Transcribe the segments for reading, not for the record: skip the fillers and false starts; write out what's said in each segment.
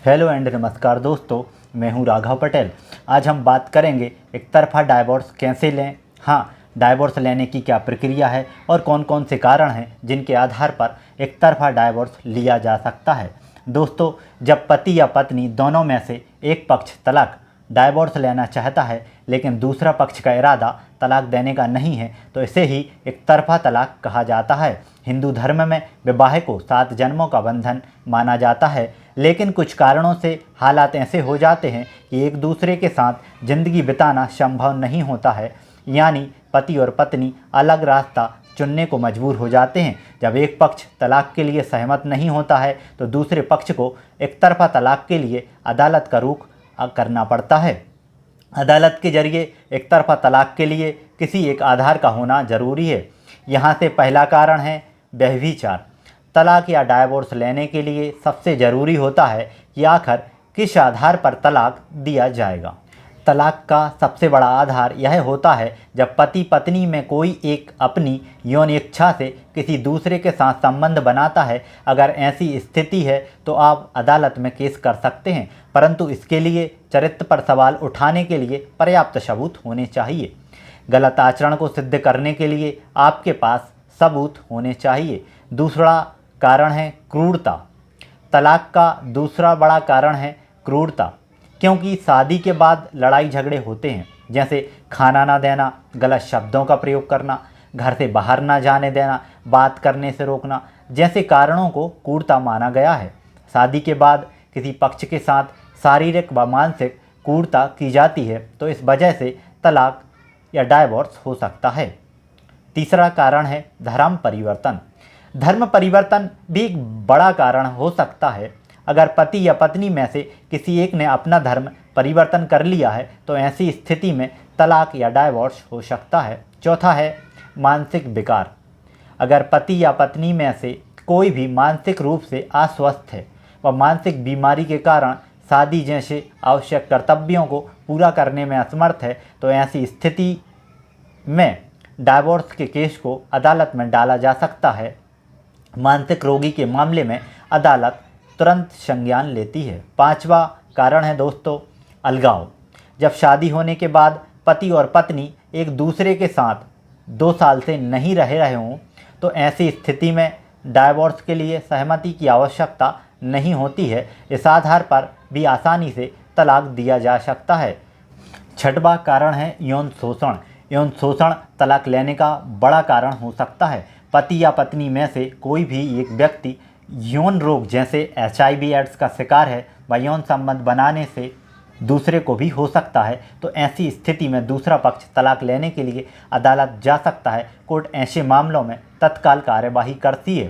Hello and नमस्कार दोस्तों, मैं हूं राघव पटेल। आज हम बात करेंगे एक तरफा डाइवोर्स कैसे लें। हाँ, डाइवोर्स लेने की क्या प्रक्रिया है और कौन कौन से कारण हैं जिनके आधार पर एक तरफा डाइवोर्स लिया जा सकता है। दोस्तों, जब पति या पत्नी दोनों में से एक पक्ष तलाक डाइवोर्स लेना चाहता है लेकिन दूसरा पक्ष का इरादा तलाक देने का नहीं है तो इसे ही एक तरफा तलाक कहा जाता है। हिंदू धर्म में विवाह को 7 जन्मों का बंधन माना जाता है, लेकिन कुछ कारणों से हालात ऐसे हो जाते हैं कि एक दूसरे के साथ ज़िंदगी बिताना संभव नहीं होता है, यानी पति और पत्नी अलग रास्ता चुनने को मजबूर हो जाते हैं। जब एक पक्ष तलाक के लिए सहमत नहीं होता है तो दूसरे पक्ष को एक तरफा तलाक के लिए अदालत का रुख करना पड़ता है। अदालत के जरिए एक तरफा तलाक के लिए किसी एक आधार का होना जरूरी है। यहाँ से पहला कारण है व्यभिचार। तलाक या डाइवोर्स लेने के लिए सबसे ज़रूरी होता है कि आखिर किस आधार पर तलाक दिया जाएगा। तलाक का सबसे बड़ा आधार यह होता है जब पति पत्नी में कोई एक अपनी यौन इच्छा से किसी दूसरे के साथ संबंध बनाता है। अगर ऐसी स्थिति है तो आप अदालत में केस कर सकते हैं, परंतु इसके लिए चरित्र पर सवाल उठाने के लिए पर्याप्त सबूत होने चाहिए। गलत आचरण को सिद्ध करने के लिए आपके पास सबूत होने चाहिए। दूसरा कारण है क्रूरता। तलाक का दूसरा बड़ा कारण है क्रूरता, क्योंकि शादी के बाद लड़ाई झगड़े होते हैं, जैसे खाना ना देना, गलत शब्दों का प्रयोग करना, घर से बाहर ना जाने देना, बात करने से रोकना जैसे कारणों को क्रूरता माना गया है। शादी के बाद किसी पक्ष के साथ शारीरिक व मानसिक क्रूरता की जाती है तो इस वजह से तलाक या डाइवोर्स हो सकता है। तीसरा कारण है धर्म परिवर्तन। धर्म परिवर्तन भी एक बड़ा कारण हो सकता है। अगर पति या पत्नी में से किसी एक ने अपना धर्म परिवर्तन कर लिया है तो ऐसी स्थिति में तलाक या डाइवोर्स हो सकता है। चौथा है मानसिक विकार। अगर पति या पत्नी में से कोई भी मानसिक रूप से अस्वस्थ है व मानसिक बीमारी के कारण शादी जैसे आवश्यक कर्तव्यों को पूरा करने में असमर्थ है तो ऐसी स्थिति में डाइवोर्स के केस को अदालत में डाला जा सकता है। मानसिक रोगी के मामले में अदालत तुरंत संज्ञान लेती है। पांचवा कारण है दोस्तों अलगाव। जब शादी होने के बाद पति और पत्नी एक दूसरे के साथ 2 साल से नहीं रहे हों तो ऐसी स्थिति में डाइवोर्स के लिए सहमति की आवश्यकता नहीं होती है। इस आधार पर भी आसानी से तलाक दिया जा सकता है। छठवां कारण है यौन शोषण। यौन शोषण तलाक लेने का बड़ा कारण हो सकता है। पति या पत्नी में से कोई भी एक व्यक्ति यौन रोग जैसे HIV एड्स का शिकार है व यौन संबंध बनाने से दूसरे को भी हो सकता है तो ऐसी स्थिति में दूसरा पक्ष तलाक लेने के लिए अदालत जा सकता है। कोर्ट ऐसे मामलों में तत्काल कार्यवाही करती है।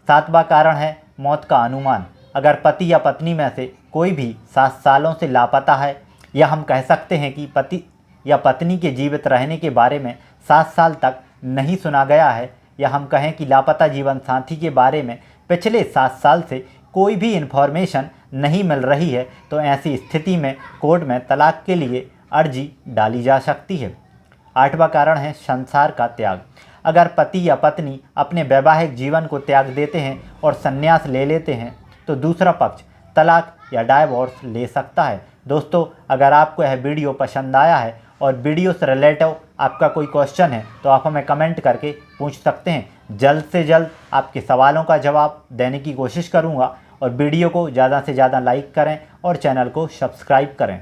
7वां कारण है मौत का अनुमान। अगर पति या पत्नी में से कोई भी 7 सालों से लापता है, या हम कह सकते हैं कि पति या पत्नी के जीवित रहने के बारे में 7 साल तक नहीं सुना गया है, या हम कहें कि लापता जीवन साथी के बारे में पिछले 7 साल से कोई भी इन्फॉर्मेशन नहीं मिल रही है तो ऐसी स्थिति में कोर्ट में तलाक के लिए अर्जी डाली जा सकती है। 8वां कारण है संसार का त्याग। अगर पति या पत्नी अपने वैवाहिक जीवन को त्याग देते हैं और संन्यास ले लेते हैं तो दूसरा पक्ष तलाक या डाइवोर्स ले सकता है। दोस्तों, अगर आपको यह वीडियो पसंद आया है और वीडियो से रिलेटिव आपका कोई क्वेश्चन है तो आप हमें कमेंट करके पूछ सकते हैं। जल्द से जल्द आपके सवालों का जवाब देने की कोशिश करूंगा और वीडियो को ज़्यादा से ज़्यादा लाइक करें और चैनल को सब्सक्राइब करें।